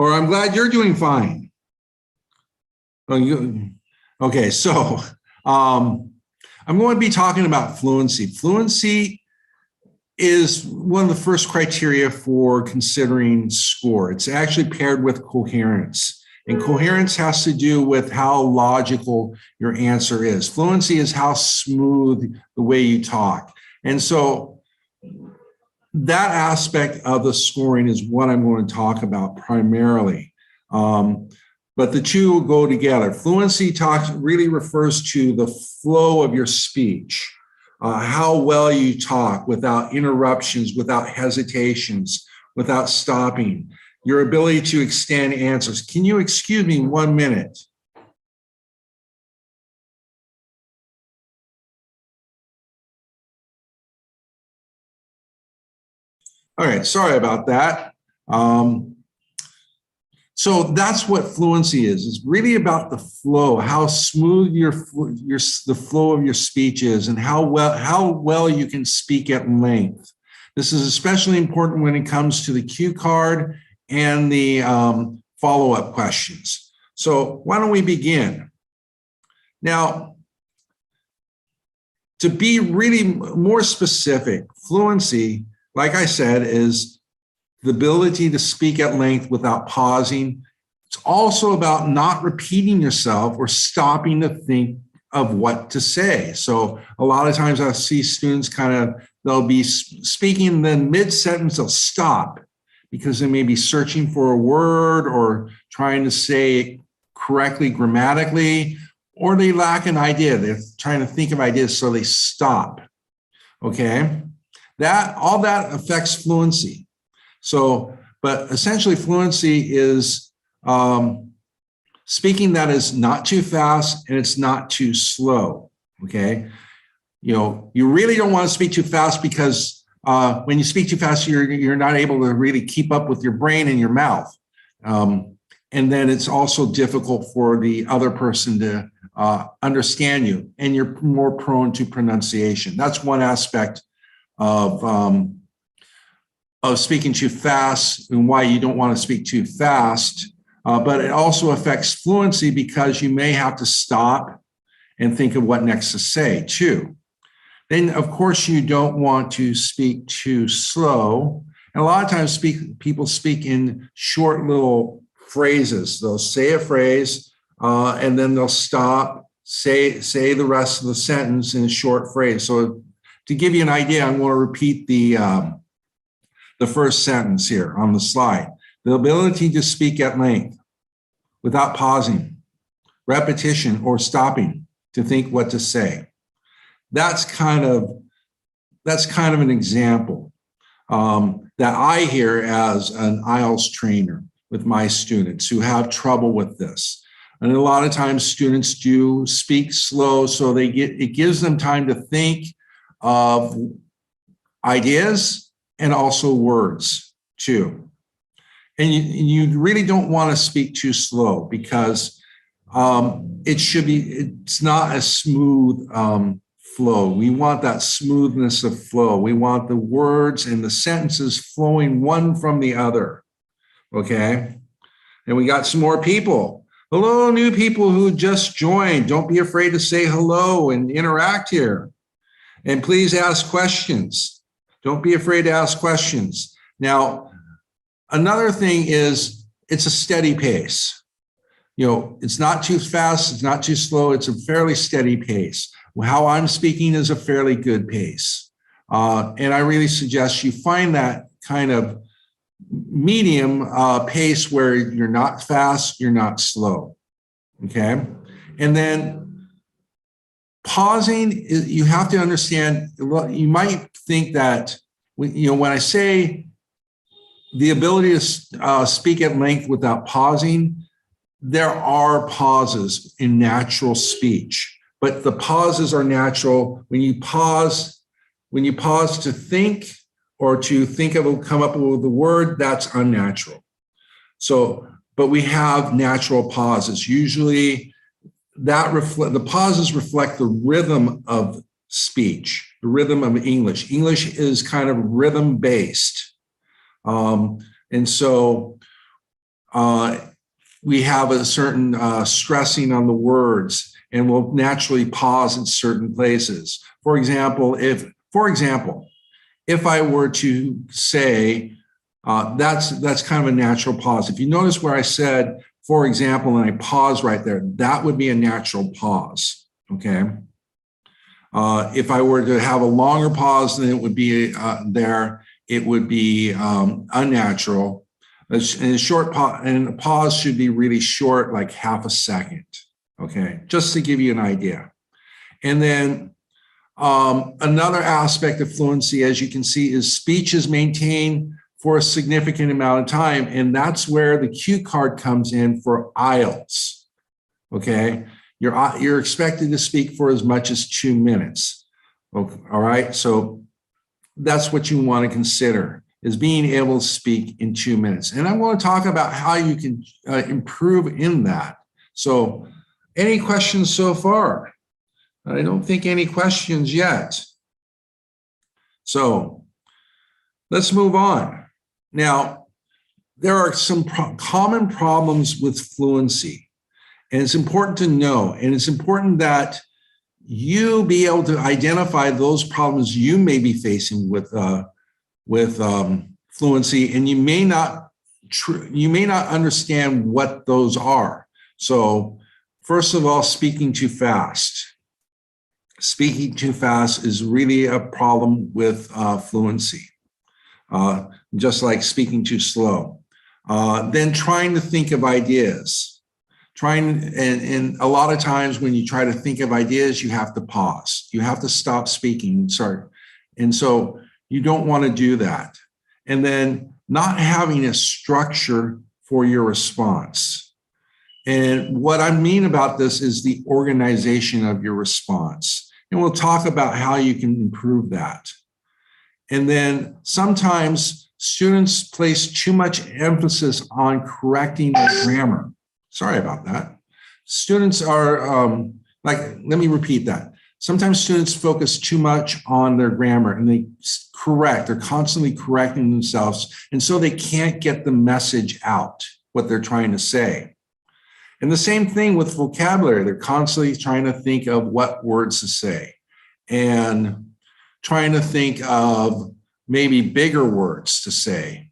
Or I'm glad you're doing fine. Okay, so I'm going to be talking about fluency. Fluency is one of the first criteria for considering score. It's actually paired with coherence. And coherence has to do with how logical your answer is. Fluency is how smooth the way you talk. And so that aspect of the scoring is what I'm going to talk about primarily. But the two will go together. Fluency really refers to the flow of your speech, how well you talk without interruptions, without hesitations, without stopping, your ability to extend answers. Can you excuse me 1 minute? All right, sorry about that. So that's what fluency is. It's really about the flow, how smooth the flow of your speech is, and how well you can speak at length. This is especially important when it comes to the cue card and the follow-up questions. So why don't we begin? Now, to be really more specific, fluency, like I said, is the ability to speak at length without pausing. It's also about not repeating yourself or stopping to think of what to say. So a lot of times I see students they'll be speaking, and then mid-sentence they'll stop because they may be searching for a word or trying to say it correctly grammatically, or they lack an idea. They're trying to think of ideas, so they stop, okay? All that affects fluency. So, but essentially fluency is speaking that is not too fast and it's not too slow, okay? You really don't want to speak too fast because when you speak too fast, you're not able to really keep up with your brain and your mouth. And then it's also difficult for the other person to understand you, and you're more prone to pronunciation. That's one aspect of speaking too fast and why you don't want to speak too fast. But it also affects fluency because you may have to stop and think of what next to say too. Then, of course, you don't want to speak too slow. And a lot of times people speak in short little phrases. They'll say a phrase and then they'll stop, say the rest of the sentence in a short phrase. So to give you an idea, I'm going to repeat the first sentence here on the slide. The ability to speak at length without pausing, repetition, or stopping to think what to say. That's kind of an example that I hear as an IELTS trainer with my students who have trouble with this. And a lot of times students do speak slow, so it gives them time to think of ideas and also words too. And you really don't want to speak too slow because it's not a smooth flow. We want that smoothness of flow. We want the words and the sentences flowing one from the other, okay? And we got some more people. Hello, new people who just joined. Don't be afraid to say hello and interact here. And please ask questions. Don't be afraid to ask questions. Now, another thing is it's a steady pace. It's not too fast, it's not too slow, it's a fairly steady pace. How I'm speaking is a fairly good pace. And I really suggest you find that kind of medium pace where you're not fast, you're not slow, okay? And then pausing, you have to understand, you might think that, when I say the ability to speak at length without pausing, there are pauses in natural speech, but the pauses are natural. When you pause to think or to come up with a word, that's unnatural. So, but we have natural pauses. Usually the pauses reflect the rhythm of speech, the rhythm of English. English is kind of rhythm based. And so we have a certain stressing on the words, and we'll naturally pause in certain places. For example, if I were to say, that's kind of a natural pause. If you notice where I said, for example, and I pause right there, that would be a natural pause, okay? If I were to have a longer pause than it would be there, it would be unnatural. And a pause should be really short, like half a second, okay? Just to give you an idea. And then another aspect of fluency, as you can see, is speech is maintained for a significant amount of time, and that's where the cue card comes in for IELTS, okay? You're expected to speak for as much as 2 minutes, okay, all right? So that's what you want to consider, is being able to speak in 2 minutes. And I want to talk about how you can improve in that. So any questions so far? I don't think any questions yet. So let's move on. Now, there are some common problems with fluency, and it's important to know, and it's important that you be able to identify those problems you may be facing with fluency, and you may not understand what those are. So first of all, speaking too fast. Speaking too fast is really a problem with fluency. Just like speaking too slow. Then trying to think of ideas. And a lot of times when you try to think of ideas, you have to pause. You have to stop speaking and start. And so you don't want to do that. And then not having a structure for your response. And what I mean about this is the organization of your response. And we'll talk about how you can improve that. And then sometimes students place too much emphasis on correcting their grammar. Sorry about that. Students are, let me repeat that. Sometimes students focus too much on their grammar and they're constantly correcting themselves. And so they can't get the message out, what they're trying to say. And the same thing with vocabulary. They're constantly trying to think of what words to say and trying to think of maybe bigger words to say.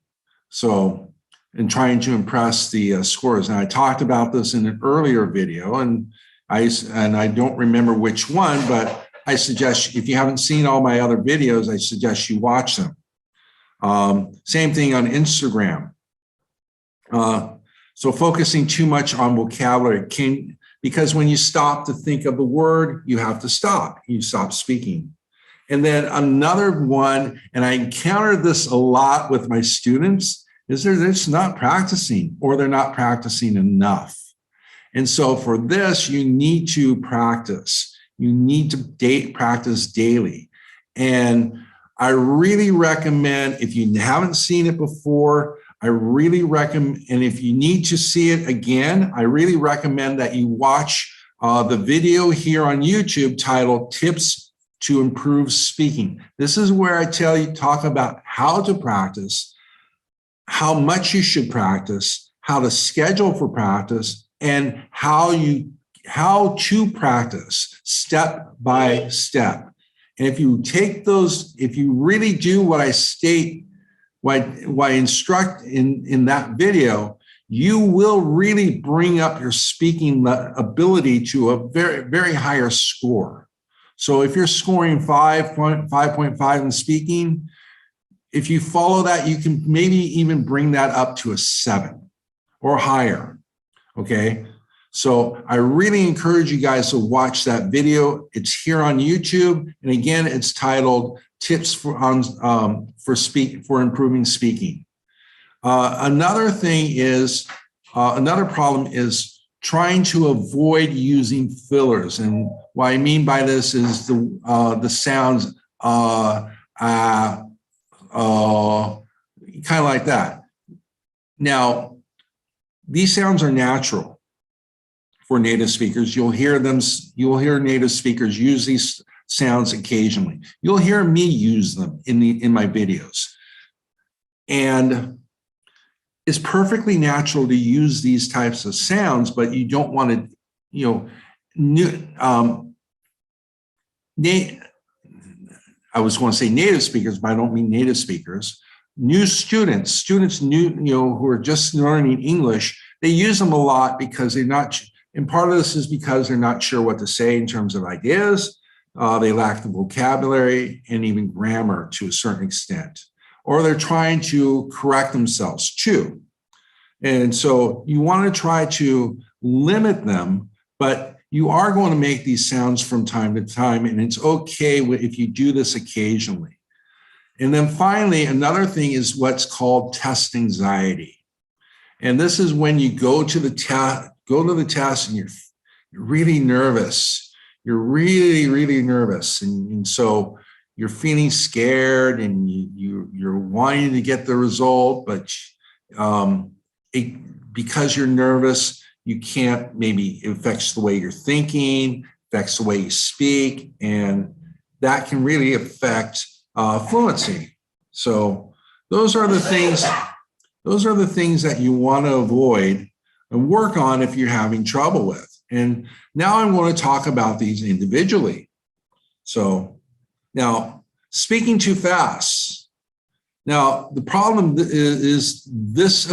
So, and trying to impress the scorers. And I talked about this in an earlier video, and I don't remember which one, but I suggest, if you haven't seen all my other videos, I suggest you watch them. Same thing on Instagram. So focusing too much on vocabulary because when you stop to think of the word, you have to stop. You stop speaking. And then another one, and I encounter this a lot with my students, is they're just not practicing, or they're not practicing enough. And so for this, you need to practice. You need to practice daily. And I really recommend, if you haven't seen it before, I really recommend, and if you need to see it again, I really recommend that you watch the video here on YouTube titled Tips to Improve Speaking. This is where I talk about how to practice, how much you should practice, how to schedule for practice, and how to practice step by step. And if you take those, if you really do what I state, what I instruct in that video, you will really bring up your speaking ability to a very, very higher score. So if you're scoring 5.5 in speaking, if you follow that, you can maybe even bring that up to a 7 or higher, okay? So I really encourage you guys to watch that video. It's here on YouTube. And again, it's titled Tips for Improving Speaking. Another problem is trying to avoid using fillers. And what I mean by this is the sounds, kind of like that. Now, these sounds are natural for native speakers. You'll hear native speakers use these sounds occasionally. You'll hear me use them in my videos. And it's perfectly natural to use these types of sounds, but you don't want to, I was going to say native speakers, but I don't mean native speakers. New students who are just learning English, they use them a lot because they're not, and part of this is because they're not sure what to say in terms of ideas. They lack the vocabulary and even grammar to a certain extent, or they're trying to correct themselves too. And so you want to try to limit them, but you are going to make these sounds from time to time, and it's okay if you do this occasionally. And then finally, another thing is what's called test anxiety. And this is when you go to the test and you're really nervous. You're really, really nervous. And so you're feeling scared and you're wanting to get the result, but because you're nervous, you can't, maybe it affects the way you're thinking, affects the way you speak, and that can really affect fluency. So those are the things that you want to avoid and work on if you're having trouble with. And now I want to talk about these individually. So now, speaking too fast. Now, the problem is this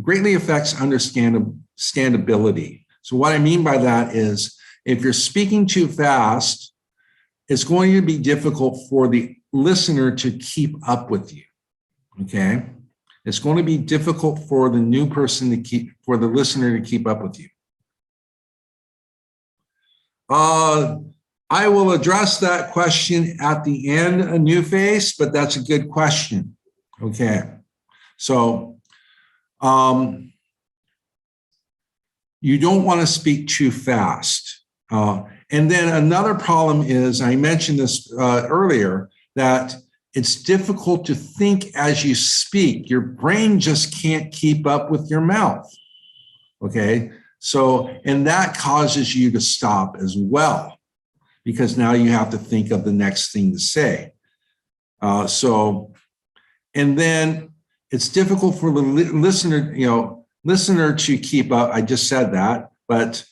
greatly affects understandability. So what I mean by that is if you're speaking too fast, it's going to be difficult for the listener to keep up with you, okay? It's going to be difficult for the new person for the listener to keep up with you. I will address that question at the end, a new face, but that's a good question, okay? So, you don't want to speak too fast. And then another problem is, I mentioned this earlier, that it's difficult to think as you speak. Your brain just can't keep up with your mouth, okay? So, and that causes you to stop as well, because now you have to think of the next thing to say. And then it's difficult for the listener to keep up. I just said that, but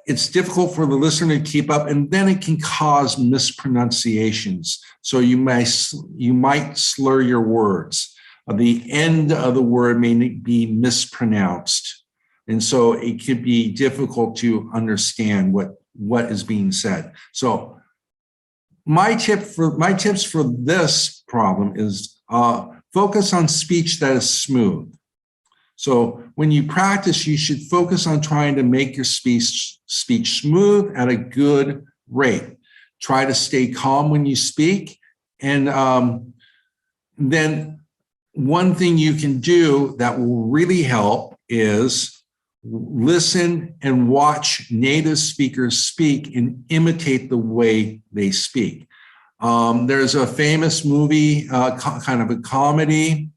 it's difficult for the listener to keep up, and then it can cause mispronunciations. So you might slur your words. The end of the word may be mispronounced. And so it could be difficult to understand what is being said. So my tips for this problem is focus on speech that is smooth. So when you practice, you should focus on trying to make your speech smooth at a good rate. Try to stay calm when you speak. And then one thing you can do that will really help is listen and watch native speakers speak and imitate the way they speak. There's a famous movie, kind of a comedy,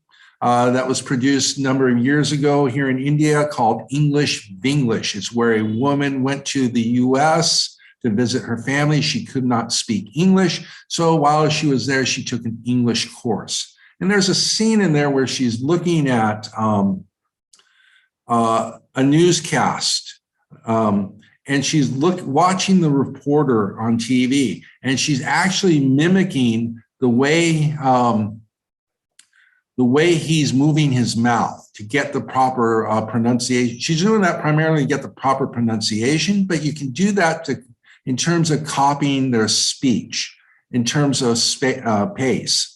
that was produced a number of years ago here in India called English Vinglish. It's where a woman went to the US to visit her family. She could not speak English. So while she was there, she took an English course. And there's a scene in there where she's looking at a newscast, and she's watching the reporter on TV, and she's actually mimicking the way he's moving his mouth to get the proper pronunciation. She's doing that primarily to get the proper pronunciation, but you can do that in terms of copying their speech, in terms of pace.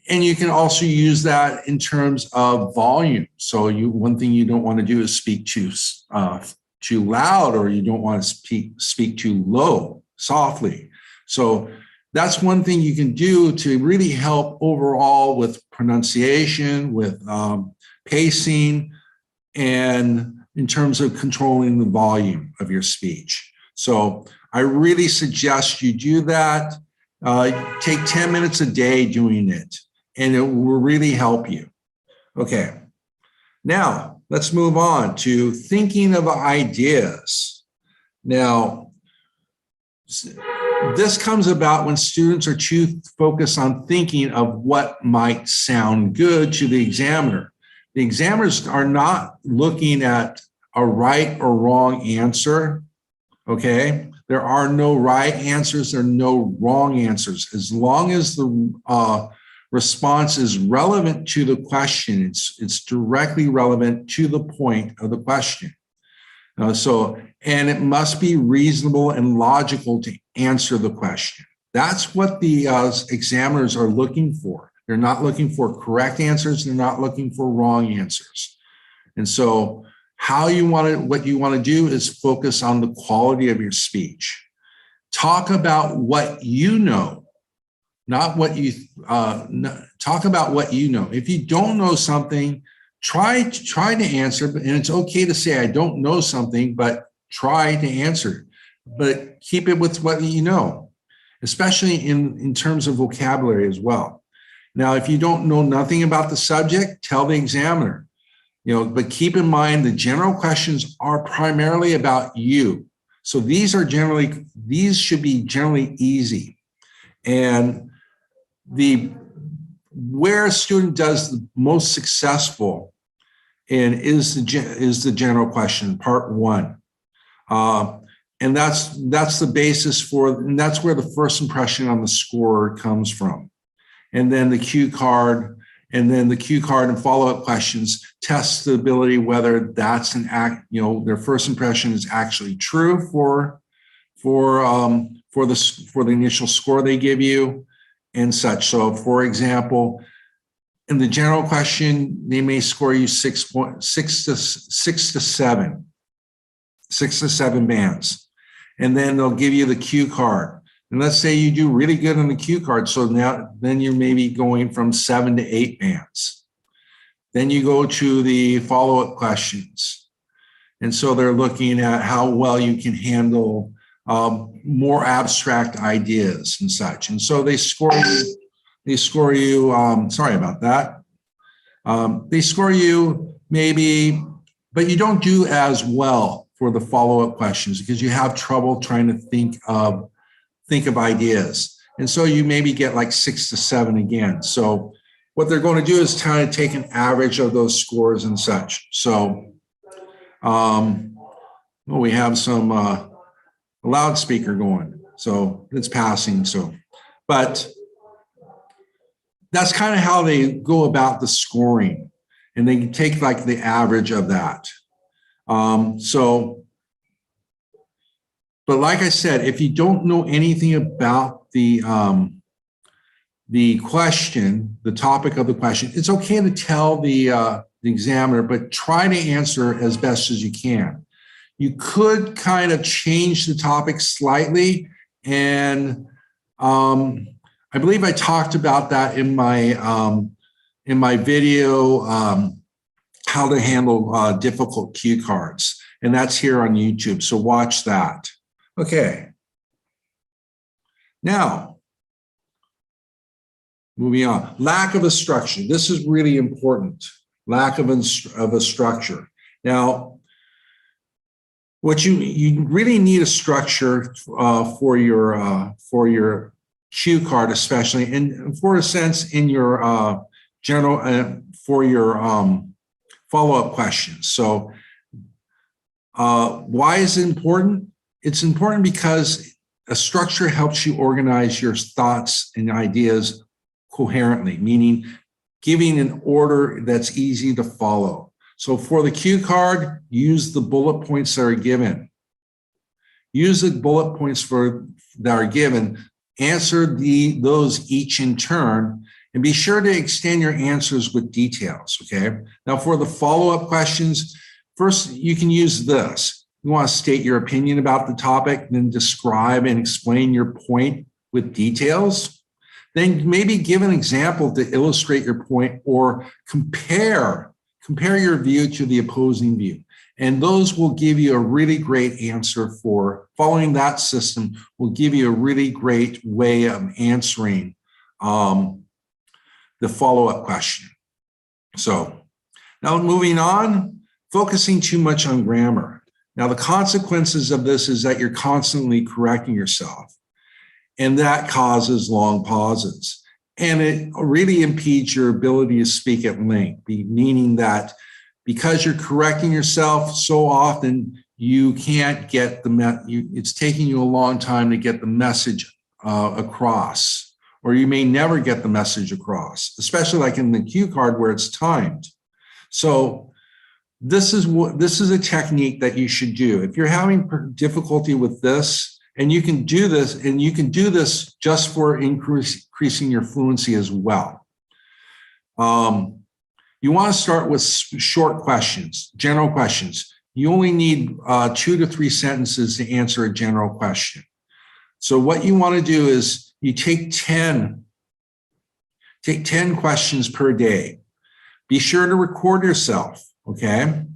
And you can also use that in terms of volume. So one thing you don't want to do is speak too loud, or you don't want to speak too low, softly. So that's one thing you can do to really help overall with pronunciation, with pacing, and in terms of controlling the volume of your speech. So I really suggest you do that. Take 10 minutes a day doing it, and it will really help you. Okay, now let's move on to thinking of ideas. Now, this comes about when students are too focused on thinking of what might sound good to the examiner. The examiners are not looking at a right or wrong answer, okay? There are no right answers, there are no wrong answers. As long as the response is relevant to the question, it's directly relevant to the point of the question. And it must be reasonable and logical to answer the question. That's what the examiners are looking for. They're not looking for correct answers. They're not looking for wrong answers. And so what you want to do is focus on the quality of your speech. Talk about what you know, not what you, talk about what you know. If you don't know something, try to answer, and it's okay to say, I don't know something, but try to answer. But keep it with what you know, especially in terms of vocabulary as well. Now, if you don't know nothing about the subject, tell the examiner, but keep in mind the general questions are primarily about you. So these should be generally easy. And where a student does the most successful is the general question, part one. And that's the basis and that's where the first impression on the score comes from. And then the cue card, and follow-up questions test the ability whether that's their first impression is actually true for the initial score they give you and such. So, for example, in the general question, they may score you 6 to 7 bands, and then they'll give you the cue card. And let's say you do really good on the cue card. So then you're maybe going from 7 to 8 bands. Then you go to the follow-up questions. And so they're looking at how well you can handle more abstract ideas and such. And so they score you, sorry about that. They score you maybe, but you don't do as well for the follow-up questions because you have trouble trying to think of ideas. And so you maybe get like 6 to 7 again. So what they're going to do is kind of take an average of those scores and such. So we have some loudspeaker going, so it's passing. So, but that's kind of how they go about the scoring, and they take like the average of that. But like I said, if you don't know anything about the question, the topic of the question, it's okay to tell the examiner, but try to answer as best as you can. You could kind of change the topic slightly, and I believe I talked about that in my video, how to handle difficult cue cards, and that's here on YouTube. So watch that. Okay. Now, moving on. Lack of a structure. This is really important. Lack of a structure. Now, what you really need a structure for your cue card, especially, and for a sense in your general for your follow-up questions. So, why is it important? It's important because a structure helps you organize your thoughts and ideas coherently, meaning giving an order that's easy to follow. So for the cue card, use the bullet points that are given. Use the bullet points that are given, answer those each in turn, and be sure to extend your answers with details, okay? Now for the follow-up questions, first you can use this. You want to state your opinion about the topic, then describe and explain your point with details. Then maybe give an example to illustrate your point, or compare your view to the opposing view. And those will give you a really great answer for following that system will give you a really great way of answering the follow-up question. So now moving on, focusing too much on grammar. Now, the consequences of this is that you're constantly correcting yourself. and that causes long pauses. And it really impedes your ability to speak at length, meaning that because you're correcting yourself so often, you can't get it's taking you a long time to get the message across, or you may never get the message across, especially like in the cue card where it's timed. So this is a technique that you should do. If you're having difficulty with this, and you can do this, just for increasing your fluency as well. You want to start with short questions, general questions. You only need 2 to 3 sentences to answer a general question. So what you want to do is you take 10 questions per day. Be sure to record yourself, okay?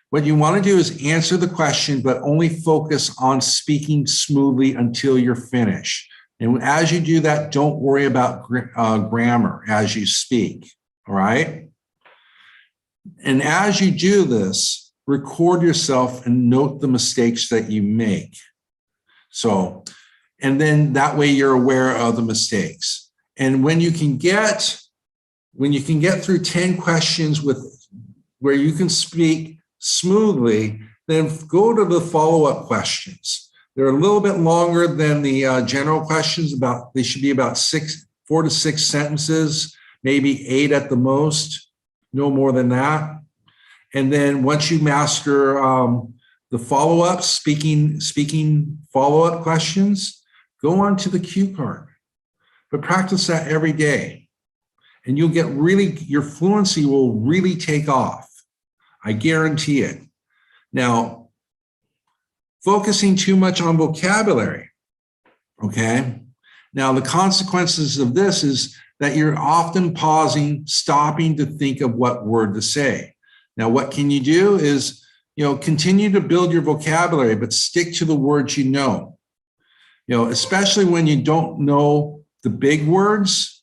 What you want to do is answer the question, but only focus on speaking smoothly until you're finished. And as you do that, don't worry about grammar as you speak, all right? And as you do this, record yourself and note the mistakes that you make. So, and then that way you're aware of the mistakes. And when you can get through 10 questions where you can speak smoothly, then go to the follow-up questions. They're a little bit longer than the general questions. They should be about 4 to 6 sentences, maybe 8 at the most, no more than that. And then once you master the follow-up, speaking follow-up questions, go on to the cue card. But practice that every day. And you'll get your fluency will really take off. I guarantee it. Now, focusing too much on vocabulary, okay? Now, the consequences of this is that you're often pausing, stopping to think of what word to say. Now, what can you do is, continue to build your vocabulary, but stick to the words you know. Especially when you don't know the big words,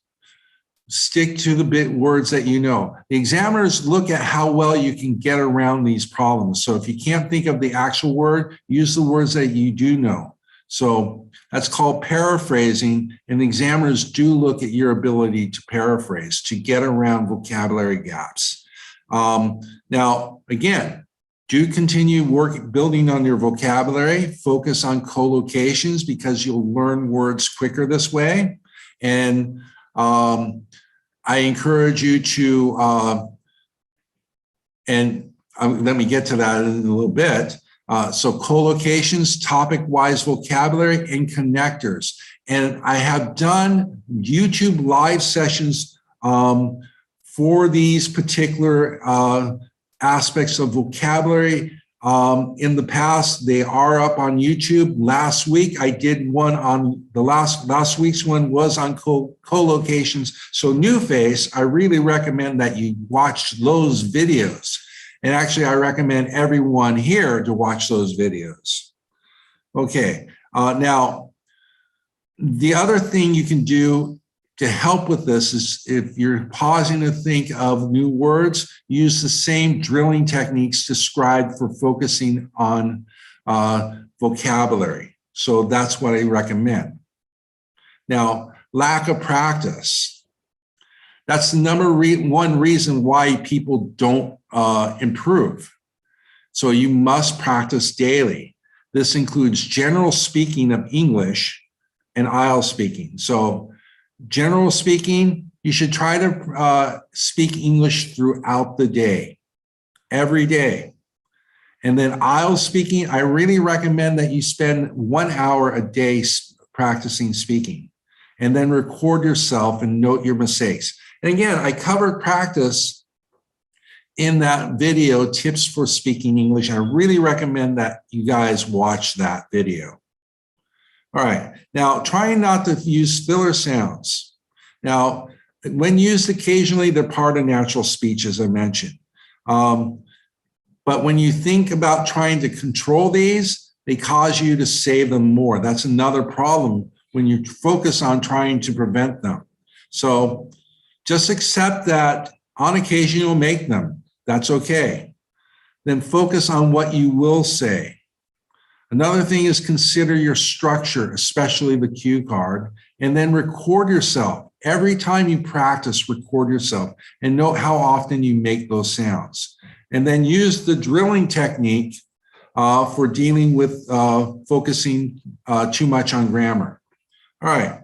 stick to the big words that you know. The examiners look at how well you can get around these problems. So if you can't think of the actual word, use the words that you do know. So that's called paraphrasing, and the examiners do look at your ability to paraphrase, to get around vocabulary gaps. Now, again, do continue building on your vocabulary, focus on collocations because you'll learn words quicker this way. And I encourage you to, let me get to that in a little bit. So collocations, topic-wise vocabulary, and connectors. And I have done YouTube live sessions for these particular aspects of vocabulary. In the past, they are up on YouTube. Last week, I did one on last week's one was on collocations. So new face, I really recommend that you watch those videos. And actually, I recommend everyone here to watch those videos. Okay, now, the other thing you can do to help with this is if you're pausing to think of new words, use the same drilling techniques described for focusing on vocabulary. So that's what I recommend. Now, lack of practice. That's the one reason why people don't improve. So you must practice daily. This includes general speaking of English and IELTS speaking. So general speaking, you should try to speak English throughout the day, every day. And then IELTS speaking, I really recommend that you spend 1 hour a day practicing speaking, and then record yourself and note your mistakes. And again, I covered practice in that video, Tips for Speaking English. I really recommend that you guys watch that video. All right, now trying not to use filler sounds. Now, when used occasionally, they're part of natural speech, as I mentioned. But when you think about trying to control these, they cause you to say them more. That's another problem when you focus on trying to prevent them. So just accept that on occasion you'll make them. That's okay. Then focus on what you will say. Another thing is consider your structure, especially the cue card, and then record yourself. Every time you practice, record yourself and note how often you make those sounds. And then use the drilling technique for dealing with focusing too much on grammar. All right.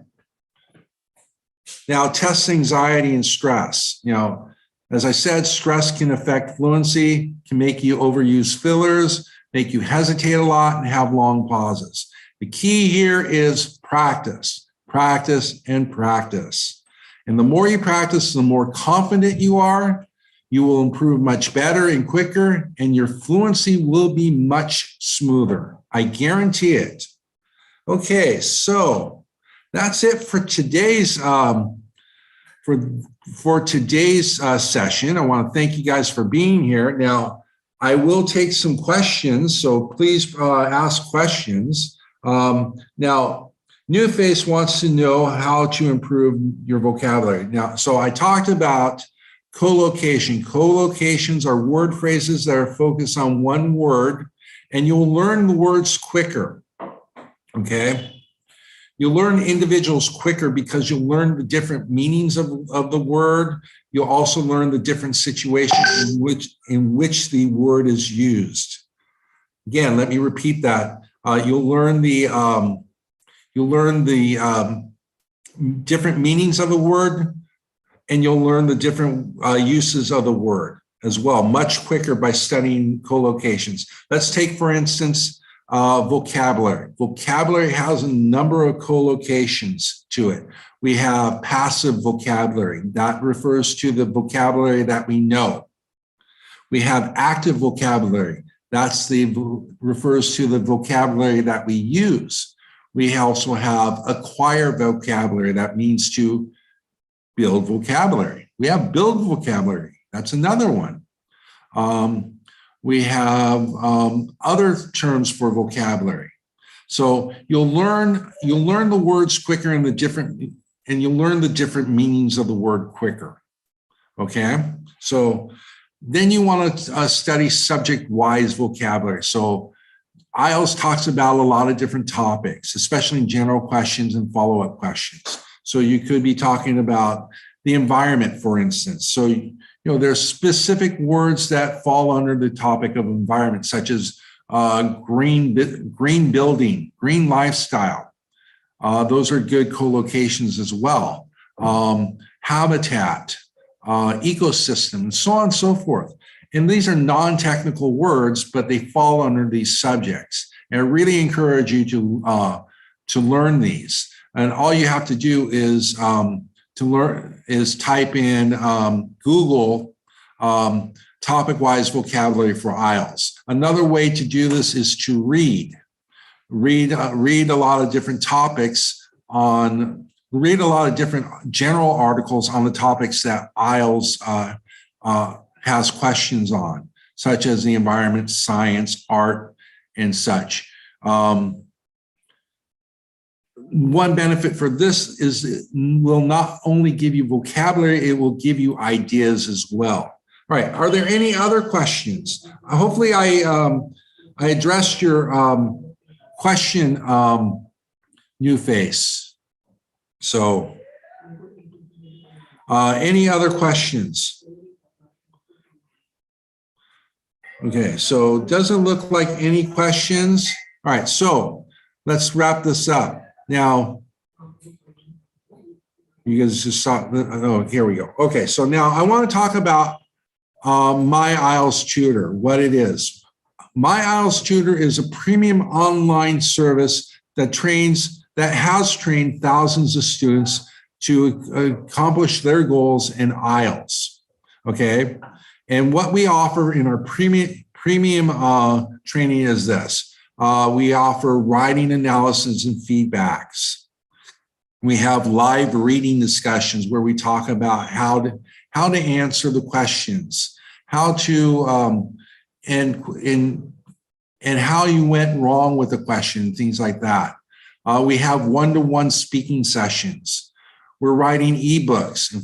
Now, test anxiety and stress. As I said, stress can affect fluency, can make you overuse fillers, make you hesitate a lot and have long pauses. The key here is practice, practice, and practice. And the more you practice, the more confident you are, you will improve much better and quicker, and your fluency will be much smoother. I guarantee it. Okay, so that's it for today's session. I want to thank you guys for being here. Now, I will take some questions, so please ask questions. Now, New Face wants to know how to improve your vocabulary. Now, so I talked about collocation. Collocations are word phrases that are focused on one word, and you'll learn the words quicker, okay? You'll learn individuals quicker because you'll learn the different meanings of the word. You'll also learn the different situations in which the word is used. Again, let me repeat that. You'll learn the different meanings of the word, and you'll learn the different uses of the word as well, much quicker by studying collocations. Let's take, for instance, vocabulary. Vocabulary has a number of collocations to it. We have passive vocabulary. That refers to the vocabulary that we know. We have active vocabulary. Refers to the vocabulary that we use. We also have acquire vocabulary. That means to build vocabulary. We have build vocabulary. That's another one. We have other terms for vocabulary. So you'll learn the words quicker and you'll learn the different meanings of the word quicker. Okay. So then you want to study subject-wise vocabulary. So IELTS talks about a lot of different topics, especially general questions and follow-up questions. So you could be talking about the environment, for instance. So there's specific words that fall under the topic of environment, such as green building, green lifestyle. Those are good collocations as well. Habitat, ecosystem, and so on and so forth. And these are non-technical words, but they fall under these subjects. And I really encourage you to learn these. And all you have to do is type in Google topic-wise vocabulary for IELTS. Another way to do this is to read a lot of different topics read a lot of different general articles on the topics that IELTS has questions on, such as the environment, science, art, and such. One benefit for this is it will not only give you vocabulary, it will give you ideas as well. All right, are there any other questions? Hopefully I addressed your question, New Face. So any other questions? Okay, so it doesn't look like any questions. All right, so let's wrap this up. Now, you guys just saw, oh, here we go. Okay, so now I want to talk about My IELTS Tutor, what it is. My IELTS Tutor is a premium online service that has trained thousands of students to accomplish their goals in IELTS, okay? And what we offer in our premium training is this. We offer writing analysis and feedbacks. We have live reading discussions where we talk about how to answer the questions, how to and how you went wrong with the question, things like that. We have one-to-one speaking sessions. We're writing ebooks.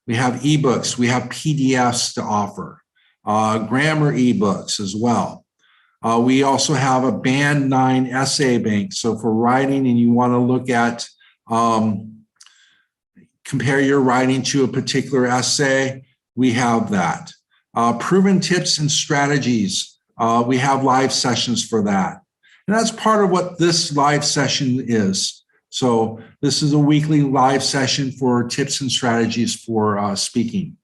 We have ebooks. We have PDFs to offer, grammar ebooks as well. We also have a Band 9 essay bank. So for writing and you want to look at, compare your writing to a particular essay, we have that. Proven tips and strategies. We have live sessions for that. And that's part of what this live session is. So this is a weekly live session for tips and strategies for speaking.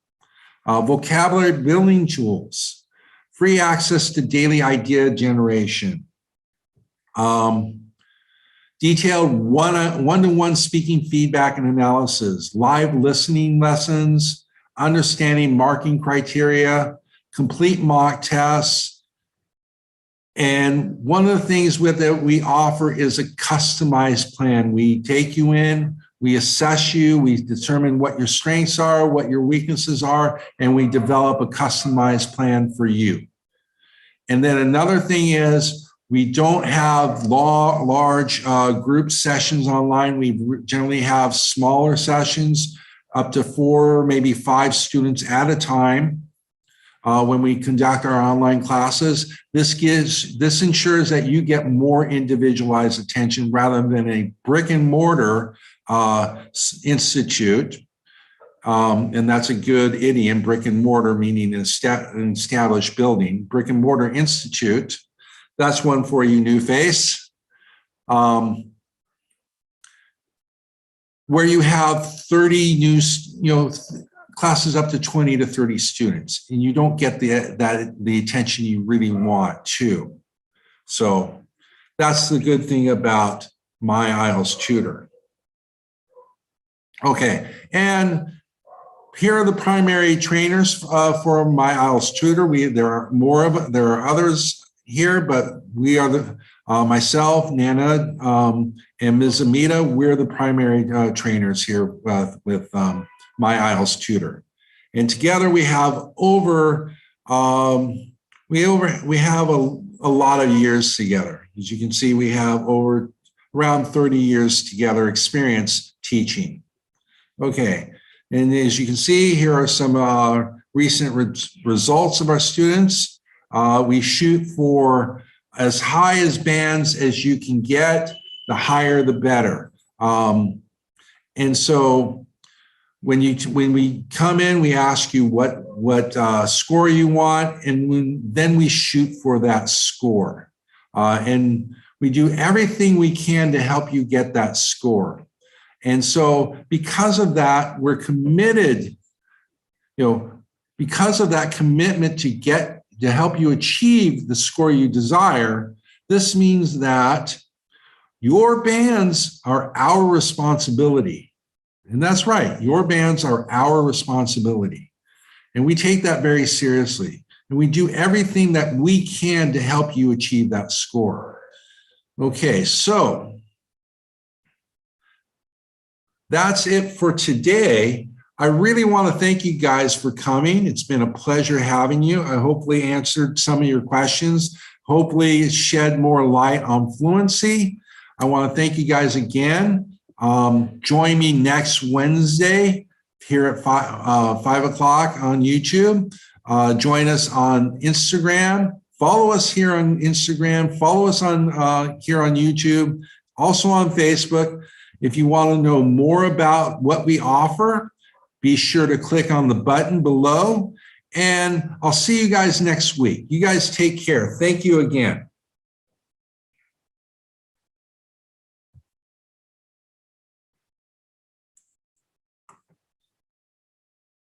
Vocabulary building tools. Free access to daily idea generation. Detailed one-to-one speaking feedback and analysis. Live listening lessons. Understanding marking criteria. Complete mock tests. And one of the things that we offer is a customized plan. We take you in, we assess you, we determine what your strengths are, what your weaknesses are, and we develop a customized plan for you. And then another thing is we don't have large group sessions online. We generally have smaller sessions, up to 4, maybe 5 students at a time. When we conduct our online classes, this ensures that you get more individualized attention rather than a brick and mortar institute. And that's a good idiom, brick and mortar, meaning an established building. Brick and mortar institute, that's one for you, new face. Where you have 30 new, classes up to 20 to 30 students, and you don't get the attention you really want to. So that's the good thing about my IELTS Tutor. Okay, and here are the primary trainers for my IELTS Tutor. There are others here, but we are myself, Nana, and Ms. Amita. We're the primary trainers here with my IELTS Tutor. And together we have we have a lot of years together. As you can see, we have around 30 years together experience teaching. Okay, and as you can see, here are some recent results of our students. We shoot for as high as bands as you can get, the higher the better. And so when we come in, we ask you what score you want, and then we shoot for that score. And we do everything we can to help you get that score. And so because of that, we're committed, because of that commitment to help you achieve the score you desire, this means that your bands are our responsibility. And that's right, your bands are our responsibility. And we take that very seriously. And we do everything that we can to help you achieve that score. Okay, so that's it for today. I really want to thank you guys for coming. It's been a pleasure having you. I hopefully answered some of your questions, hopefully shed more light on fluency. I want to thank you guys again. Join me next Wednesday here at 5 o'clock on YouTube. Join us on Instagram. Follow us here on Instagram. Follow us on here on YouTube. Also on Facebook. If you want to know more about what we offer, be sure to click on the button below. And I'll see you guys next week. You guys take care. Thank you again.